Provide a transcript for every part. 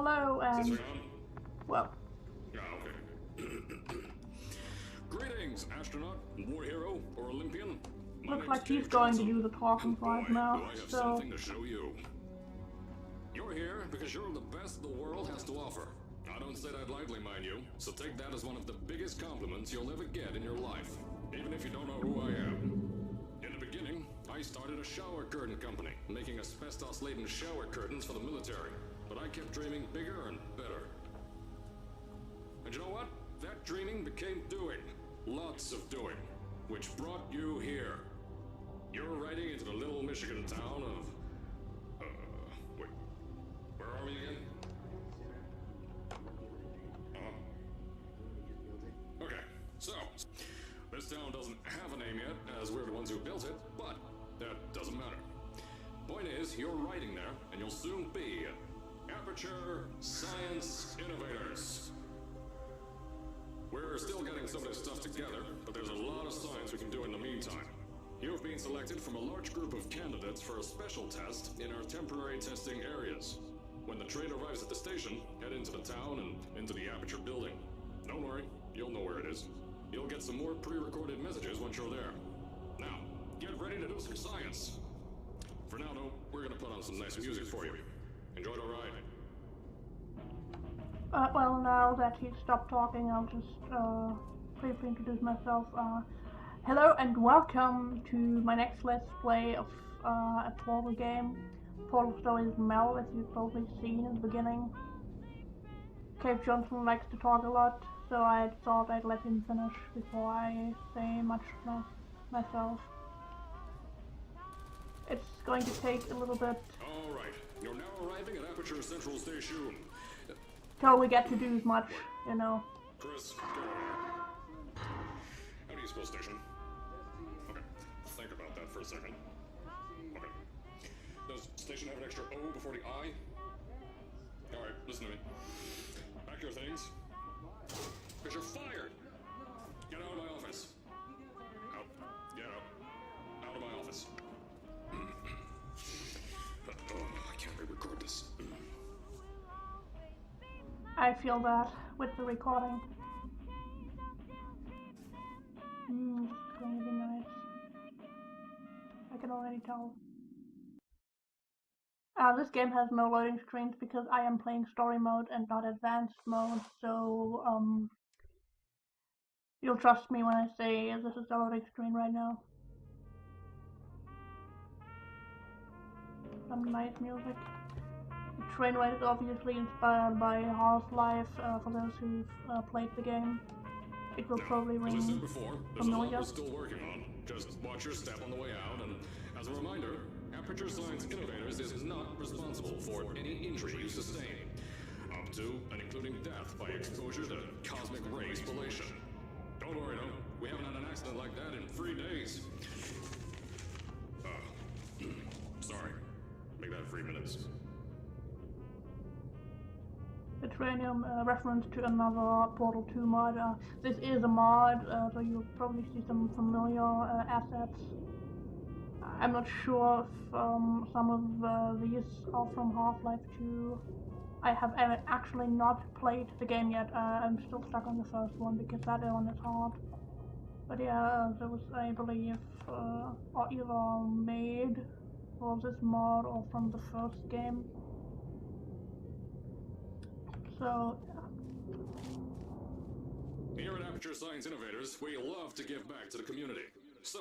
hello, Is and this on? well, Yeah, okay. Greetings, astronaut, war hero, or Olympian. My looks name's like he's Cave going to Johnson. do the talking Boy, right do now. I have So, something to show you. You're here because you're the best the world has to offer. I don't say that lightly, mind you, so take that as one of the biggest compliments you'll ever get in your life, even if you don't know who I am. In the beginning, I started a shower curtain company, making asbestos-laden shower curtains for the military, but I kept dreaming bigger and better. And you know what? That dreaming became doing. Lots of doing. Which brought you here. You're riding into the little Michigan town of... wait. Where are we again? Okay, so... This town doesn't have a name yet, as we're the ones who built it, but that doesn't matter. Point is, you're riding there, and you'll soon be Aperture Science Innovators. We're still getting some of this stuff together, but there's a lot of science we can do in the meantime. You've been selected from a large group of candidates for a special test in our temporary testing areas. When the train arrives at the station, head into the town and into the Aperture building. Don't worry, you'll know where it is. You'll get some more pre-recorded messages once you're there. Now, get ready to do some science. For now, though, we're gonna put on some nice music for you. Enjoy the ride. well, now that he's stopped talking, I'll just briefly introduce myself. Hello and welcome to my next Let's Play of a Portal game. Portal Stories Mel, as you've probably seen in the beginning. Cave Johnson likes to talk a lot, so I thought I'd let him finish before I say much myself. It's going to take a little bit Alright, you're now arriving at Aperture Central Station. till we get to do much, you know. Chris, get out of here. How do you spell station? Okay, think about that for a second. Okay. Does station have an extra O before the I? Alright, listen to me. Pack your things. Because you're fired! Get out of my office. Out. Get out. Out of my office. I can't re-record this. I feel that with the recording. This is going to be nice. I can already tell. This game has no loading screens because I am playing story mode and not advanced mode, so you'll trust me when I say this is the loading screen right now. Some nice music. The train ride is obviously inspired by Half-Life, for those who've played the game. It will probably ring As I said before, there's a lot familiar. we're still working on. Just watch your step on the way out, and as a reminder, Aperture Science Innovators is not responsible for any injury you sustain, up to and including death by exposure to cosmic ray spallation. Don't worry, though, we haven't had an accident like that in 3 days. Sorry. Make that 3 minutes. The Tranium reference to another Portal 2 mod. This is a mod, so you'll probably see some familiar assets. I'm not sure if some of these are from Half-Life 2. I have actually not played the game yet. I'm still stuck on the first one because that one is hard. But yeah, those I believe are either made for this mod or from the first game. So, Here at Aperture Science Innovators, we love to give back to the community. So,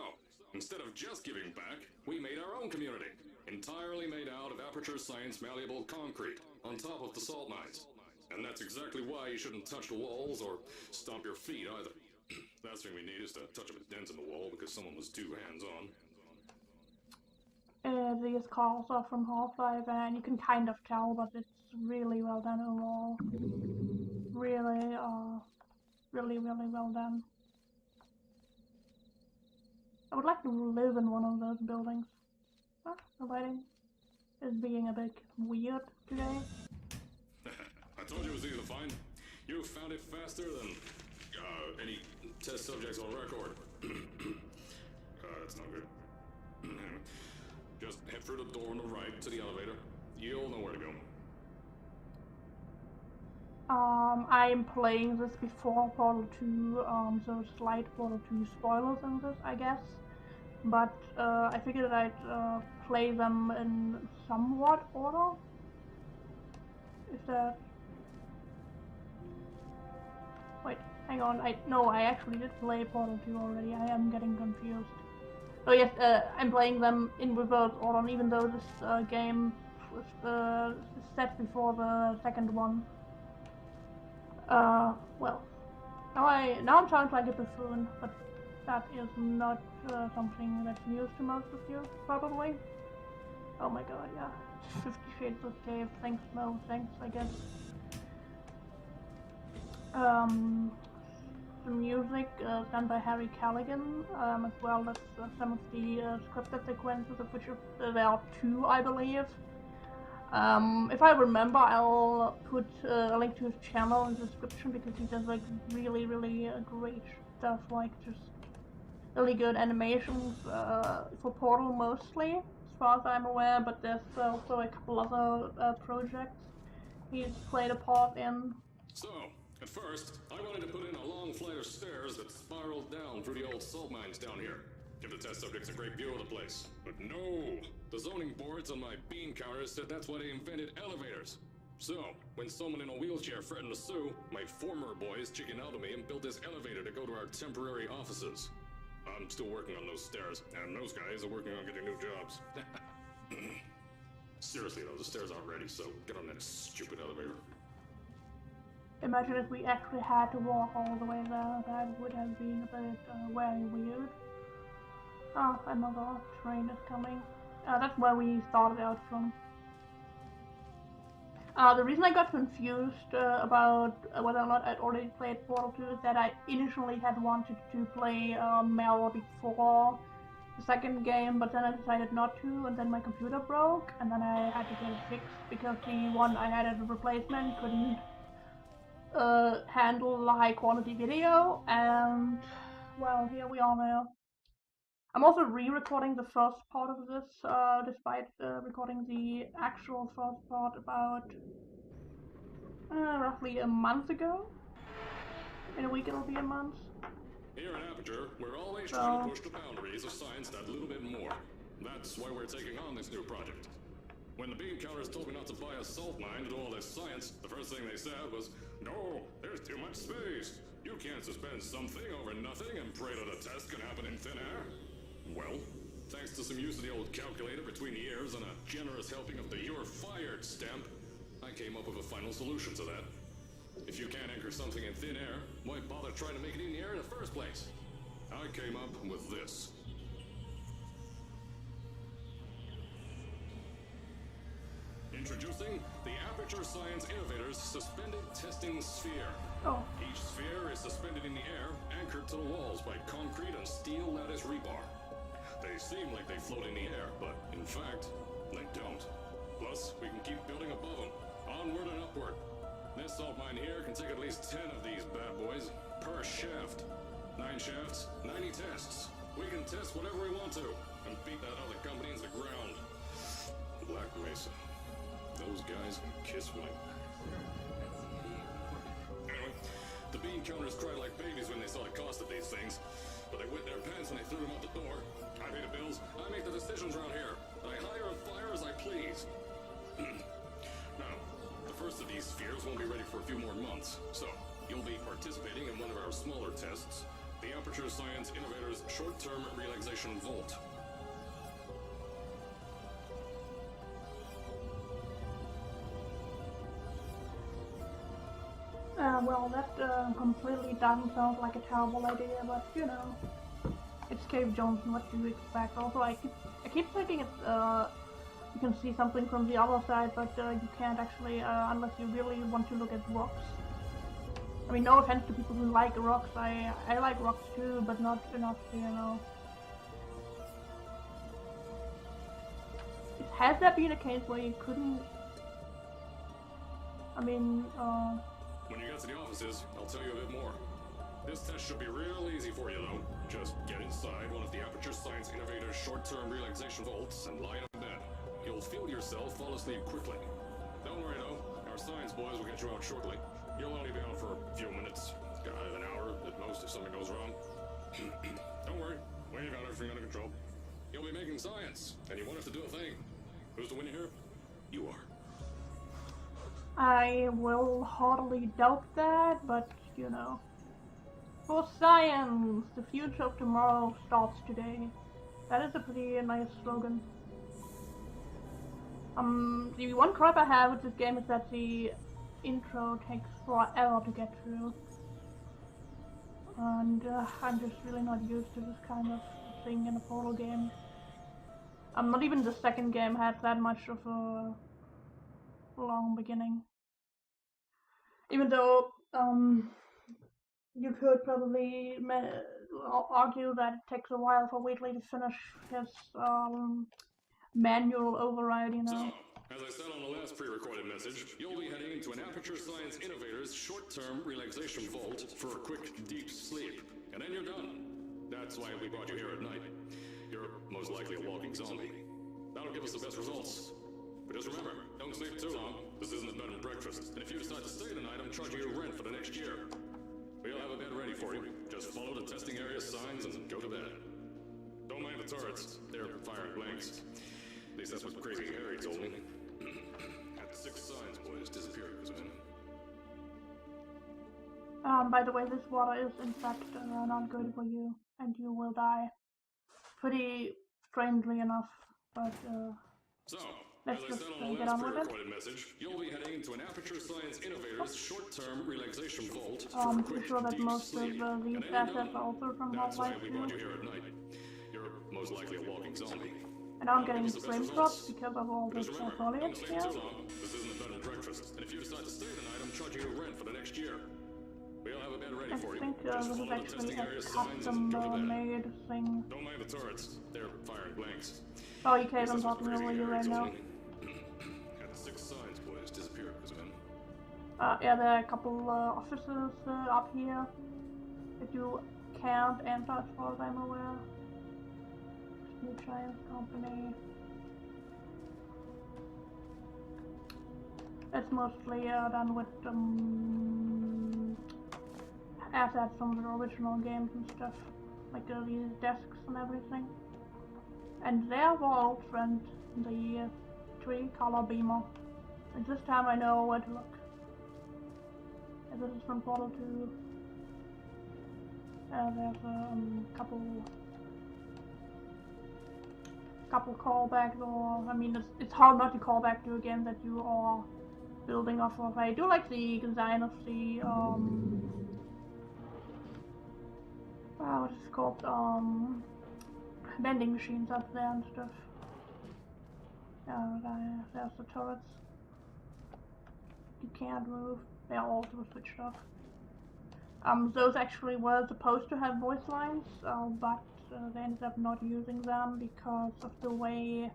instead of just giving back, we made our own community. Entirely made out of Aperture Science malleable concrete, on top of the salt mines. And that's exactly why you shouldn't touch the walls or stomp your feet either. Last thing we need is to touch up a dent in the wall because someone was too hands-on. these cars are from Half-Life, and you can kind of tell, but it's really well done overall. Really, really well done. I would like to live in one of those buildings. The lighting is being a bit weird today. I told you it was easy to find. You found it faster than any test subjects on record. That's not good. Just head through the door on the right to the elevator. You'll know where to go. I'm playing this before Portal 2, so slight Portal 2 spoilers in this, I guess. But I figured I'd play them in somewhat order. Is that... Wait, hang on. No, I actually did play Portal 2 already. I am getting confused. Oh yes, I'm playing them in reverse order, even though this game was set before the second one. Well, now I'm sounding like a buffoon, but that is not something that's news to most of you, probably. Oh my god, yeah. 50 Shades of Grey, thanks, no thanks, I guess. The music done by Harry Callaghan, as well as some of the scripted sequences, of which there are 2, I believe. If I remember, I'll put a link to his channel in the description, because he does like really, really great stuff, like just really good animations for Portal mostly, as far as I'm aware, but there's also a couple other projects he's played a part in. So, at first, I wanted to put in a long flight of stairs that spiraled down through the old salt mines down here. Give the test subjects a great view of the place. But no! The zoning boards on my bean counters said that's why they invented elevators. So, when someone in a wheelchair threatened to sue, my former boys chickened out of me and built this elevator to go to our temporary offices. I'm still working on those stairs, and those guys are working on getting new jobs. Seriously though, the stairs aren't ready, so get on that stupid elevator. Imagine if we actually had to walk all the way there. That would have been a bit very weird. Ah, another train is coming. That's where we started out from. The reason I got confused about whether or not I'd already played Portal 2 is that I initially had wanted to play Mel before the second game, but then I decided not to, and then my computer broke, and then I had to get it fixed because the one I had as a replacement couldn't handle high quality video, and well, here we are now. I'm also re-recording the first part of this, despite recording the actual first part about roughly a month ago. In a week it'll be a month. Here at Aperture, we're always trying to push the boundaries of science that little bit more. That's why we're taking on this new project. When the bean counters told me not to buy a salt mine to do all this science, the first thing they said was, "No, there's too much space. You can't suspend something over nothing and pray that a test can happen in thin air." Well, thanks to some use of the old calculator between the ears and a generous helping of the "you're fired" stamp, I came up with a final solution to that. If you can't anchor something in thin air, why bother trying to make it in the air in the first place? I came up with this. Introducing the Aperture Science Innovators Suspended Testing Sphere. Oh. Each sphere is suspended in the air, anchored to the walls by concrete and steel lattice rebar. They seem like they float in the air, but in fact, they don't. Plus, we can keep building above them, onward and upward. This salt mine here can take at least 10 of these bad boys per shaft. 9 shafts, 90 tests. We can test whatever we want to and beat that other company into the ground. Black Mesa. Those guys can kiss my... Anyway, the bean counters cried like babies when they saw the cost of these things, but they wet their pants when they threw them out the door. I pay the bills, I make the decisions around here. I hire and fire as I please. Now, the first of these spheres won't be ready for a few more months, so you'll be participating in one of our smaller tests, the Aperture Science Innovators Short-Term Relaxation Vault. Well, that completely doesn't sound like a terrible idea, but you know, it's Cave Johnson. What do you expect? Also, I keep thinking it's you can see something from the other side, but you can't actually unless you really want to look at rocks. I mean, no offense to people who like rocks. I like rocks too, but not enough to, you know. Has there been a case where you couldn't? I mean, When you get to the offices, I'll tell you a bit more. This test should be real easy for you, though. Just get inside one of the Aperture Science Innovators short-term relaxation vaults and lie in bed. You'll feel yourself fall asleep quickly. Don't worry, though. Our science boys will get you out shortly. You'll only be out for a few minutes, an hour at most if something goes wrong. Don't worry, we've got everything under control. You'll be making science, and you want us to do a thing. Who's the winner here? You are. I will heartily doubt that, but you know. For science, the future of tomorrow starts today. That is a pretty nice slogan. The one gripe I have with this game is that the intro takes forever to get through. And I'm just really not used to this kind of thing in a Portal game. Not even the second game had that much of a long beginning. Even though, you could probably argue that it takes a while for Wheatley to finish his manual override, you know. So, as I said on the last pre-recorded message, you'll be heading into an Aperture Science Innovators short-term relaxation vault for a quick, deep sleep. And then you're done. That's why we brought you here at night. You're most likely a walking zombie. That'll give us the best results. But just remember, don't sleep too long. This isn't a bed and breakfast. And if you decide to stay tonight, I'm charging you rent for the next year. We'll have a bed ready for you. Just follow the testing area signs and go to bed. Don't mind the turrets. They're firing blanks. At least that's what Crazy Harry told me. Had 6 signs, boys, disappeared because of him. By the way, this water is in fact not good for you, and you will die. Pretty strangely enough, but So, let's as I just said on the get last on with it. pre-recorded message, you'll be heading into an Aperture Science Innovators short-term relaxation vault for a I'm quick, sure that deep most sleep. of these And then you're assets done. are also from That's why Half-Life we 2. brought you here at night. You're most likely a walking zombie. And I'm getting frame drops because of all this Just remember, foliage don't sleep here. too long. This isn't a bed and breakfast. And if you decide to stay tonight, I'm charging you rent for the next year. We'll have a bed ready I for you. think Just this is follow the actually testing a area signs and custom go to bed. made thing. Don't mind the turrets. They're firing blanks. Oh, you can't, This I'm is what talking Crazy over you Harry right told now. me. Had 6 signs, boys, disappeared because of him. Yeah, there are a couple offices up here that you can't enter as far as I'm aware. New Giant Company. It's mostly done with assets from the original games and stuff, like these desks and everything. And their vault and the 3-color beamer. And this time I know where to look. And this is from Portal 2. There's a couple callbacks, or I mean, it's hard not to call back to a game that you are building off of. I do like the design of the what is it called, vending machines up there and stuff. There's the turrets. You can't move. They're also switched off. Those actually were supposed to have voice lines, but they ended up not using them because of the way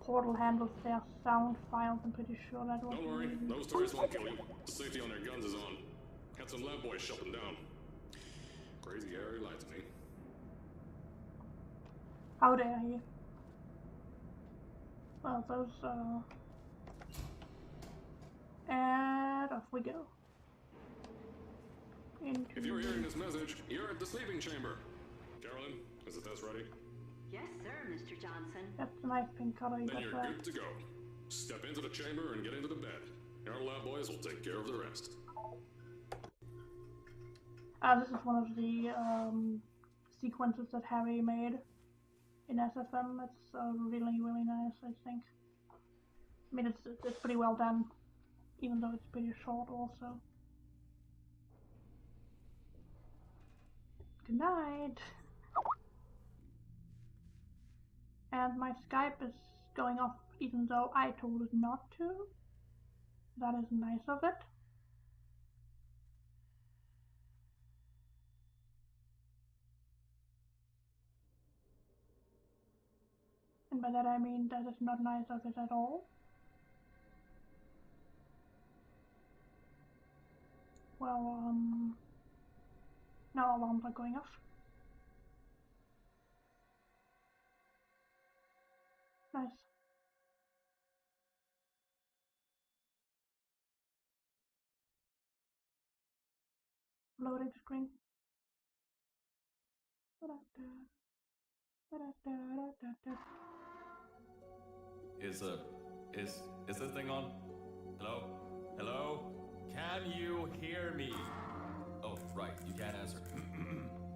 Portal handles their sound files. I'm pretty sure that was. Don't worry, those turrets won't kill you. The safety on their guns is on. Had some lab boys shut them down. Crazy Harry lied to me. How dare he? Well, those, and off we go. If you're hearing this message, you're at the sleeping chamber. Carolyn, is the test ready? Yes, sir, Mr. Johnson. That's a nice pink color you Then got you're there. good to go. Step into the chamber and get into the bed. Our lab boys will take care of the rest. This is one of the sequences that Harry made in SFM. It's really, really nice, I think. I mean, it's pretty well done, even though it's pretty short also. Good night. And my Skype is going off even though I told it not to. That is nice of it. And by that I mean that is not nice of it at all. Well, now alarms are going off. Nice. loading screen. Is this thing on? Hello? Hello? Can you hear me? Oh, right, you can't answer.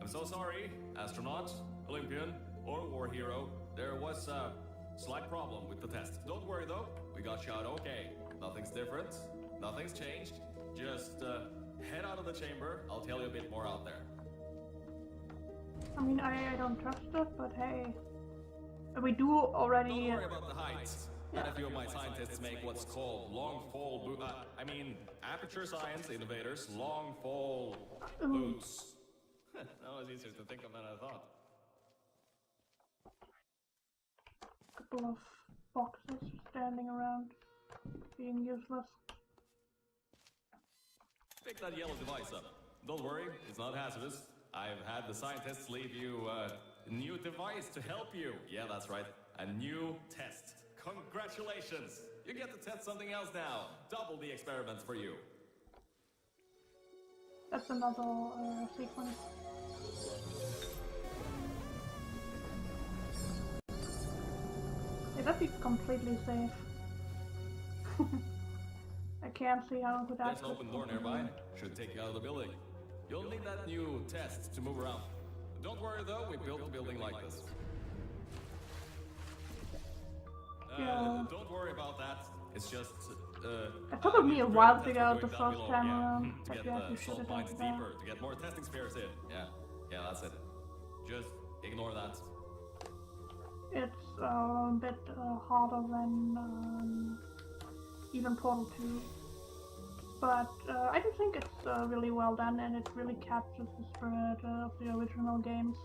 I'm so sorry, astronaut, Olympian, or war hero. There was a slight problem with the test. Don't worry though, we got shot okay. Nothing's different, nothing's changed. Just head out of the chamber, I'll tell you a bit more out there. I mean, I don't trust it, but hey. We do already... Don't worry about the heights. And a few of my scientists make what's called long-fall aperture science innovators, long-fall boots. That was easier to think of than I thought. Couple of boxes standing around, being useless. Pick that yellow device up. Don't worry, it's not hazardous. I've had the scientists leave you a new device to help you. Yeah, that's right. A new test. Congratulations! You get to test something else now. Double the experiments for you. That's another sequence. Yeah, that'd be completely safe. I can't see how good There's an open door nearby. Should take you out of the building. You'll need that new test to move around. Don't worry though, we built the building like this. Don't worry about that. It's just, it took me a while to figure out the first time around. To get the salt mines deeper, to get more testing spares in. Yeah, that's it. Just ignore that. It's a bit harder than even Portal 2. But I do think it's really well done, and it really captures the spirit of the original games.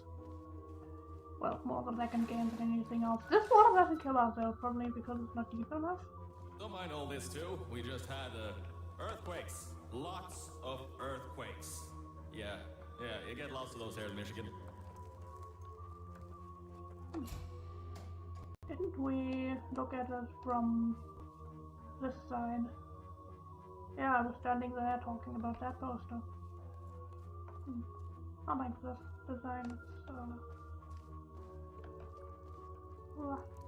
Well, more the second game than anything else. This one doesn't kill us though, probably because it's not deep enough. Don't mind all this too. We just had earthquakes. Lots of earthquakes. Yeah, you get lots of those here in Michigan. Didn't we look at it from this side? Yeah, I was standing there talking about that poster. I like this design.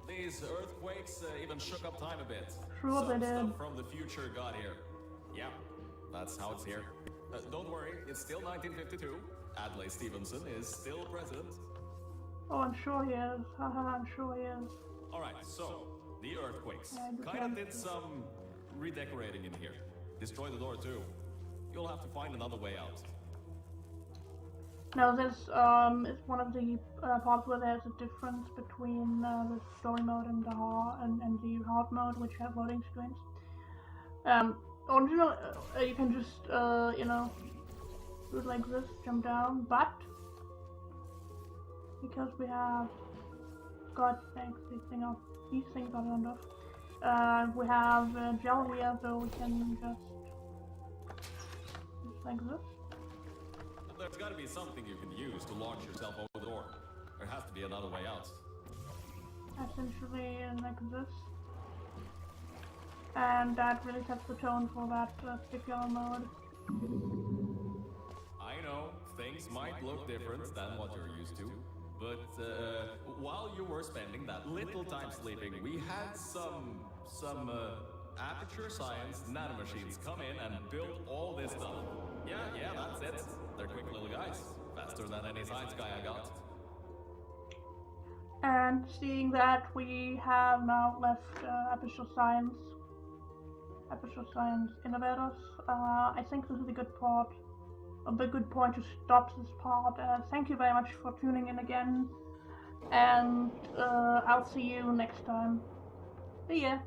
These earthquakes even shook up time a bit. Sure they did. Stuff from the future got here. Yeah, that's how it's here. Don't worry, it's still 1952. Adlai Stevenson is still president. Oh, I'm sure he is. Haha, I'm sure he is. Alright, so, the earthquakes. Kinda did some redecorating in here. Destroy the door too. You'll have to find another way out. Now this is one of the parts where there's a difference between the story mode and the hard mode, which have loading screens. Original, you can just you know, do it like this, jump down, but because we have God thanks these things are turned off. We have gel here, so we can just like this. There's got to be something you can use to launch yourself over the door. There has to be another way out. Essentially like this. And that really sets the tone for that particular mode. I know, things might look different than what you're used to. But while you were spending that little time sleeping, we had some aperture science nanomachines come in and build all this stuff. Yeah, that's it. They're quick little guys. Faster than any science guy I got. And seeing that we have now left aperture science innovators, I think this is a good point to stop this part. Thank you very much for tuning in again, and I'll see you next time. See ya!